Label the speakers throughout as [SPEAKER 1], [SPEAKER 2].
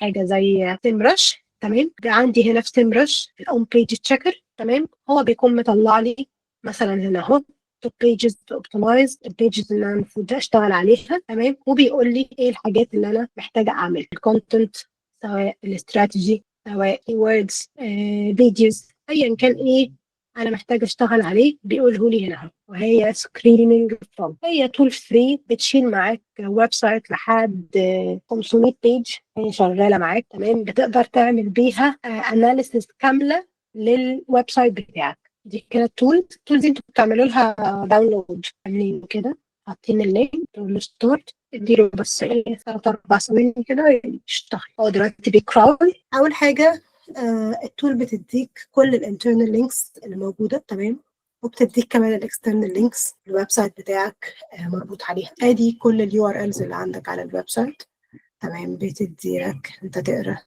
[SPEAKER 1] حاجه زي سيمرش. تمام، عندي هنا في سيمرش الاون بيج تشيكر. تمام، هو بيكون مطلع لي مثلا هنا اهو توب بيجز تو اوبتمايز البيجز اللي انا المفروض اشتغل عليها. تمام، وبيقول لي ايه الحاجات اللي انا محتاجه اعمل الكونتنت، سواء الاستراتيجي سواء كيوردز فيديوز ايا كان ايه انا محتاجه اشتغل عليه بيقوله لي هنا. وهي سكريننج فروم، هي تول فري بتشيل معاك ويب سايت لحد 500 بيج، هي شغاله معاك. تمام، بتقدر تعمل بيها اناليسيس كامله للويب سايت بتاعك. دي كده التولز دي انتوا بتعملوا لها داونلود عاملين كده، حاطين اللينك والستارت، اديله بس ايه 3 4 ثواني كده يشتغل. هو دلوقتي بيكراول. اول حاجه التول بتديك كل الانترنال لينكس اللي موجوده. تمام، وبتديك كمان الاكسترنال لينكس الويب سايت بتاعك مربوط عليها. ادي كل اليو ار الز اللي عندك على الويب سايت. تمام، بتدي لك انت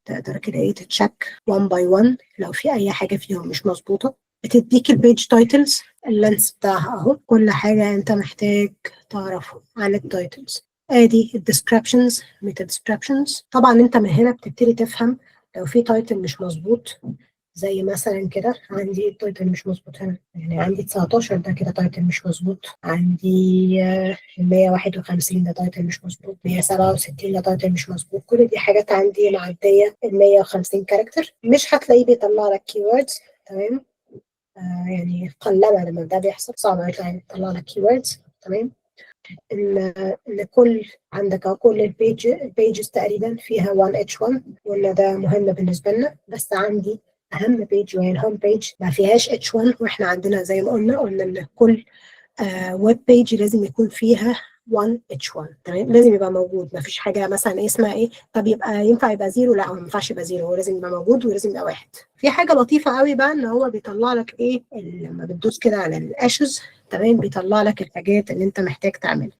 [SPEAKER 1] تقدر كده ايه تتشيك 1 باي 1 لو في اي حاجه فيهم مش مظبوطه. بتديك البيج تايتلز اللينس بتاعها اهو، كل حاجه انت محتاج تعرفه عن التايتلز. ادي الديسكريبشنز، ميتا ديسكريبشنز. طبعا انت من هنا بتبتدي تفهم لو في تايتل مش مظبوط. زي مثلا كده عندي التايتل مش مظبوط هنا، يعني عندي 19 ده كده تايتل مش مظبوط. عندي 151 ده تايتل مش مظبوط، 167 ده تايتل مش مظبوط. كل دي حاجات عندي معديه ال 150 كاركتر. مش هتلاقيه بيطلع لك كيوردز. تمام، يعني قلما لما ده بيحصل، صعب يطلع لك كيوردز. تمام، ان كل عندك او كل البيجز تقريبا فيها 1H1، وان ده مهم بالنسبه لنا. بس عندي اهم بيج وهي الهوم بيج ما فيهاش H1، واحنا عندنا زي ما قلنا ان كل ويب بيج لازم يكون فيها 1H1. تمام، لازم يبقى موجود. ما فيش حاجه مثلا إيه اسمها ايه طب يبقى ينفع يبقى زيرو، لا هو ما ينفعش يبقى زيرو، هو لازم يبقى موجود ولازم يبقى واحد. في حاجه لطيفه قوي بقى ان هو بيطلع لك ايه لما بتدوس كده على الاشز. تمام، بيطلع لك الحاجات اللي انت محتاج تعملها.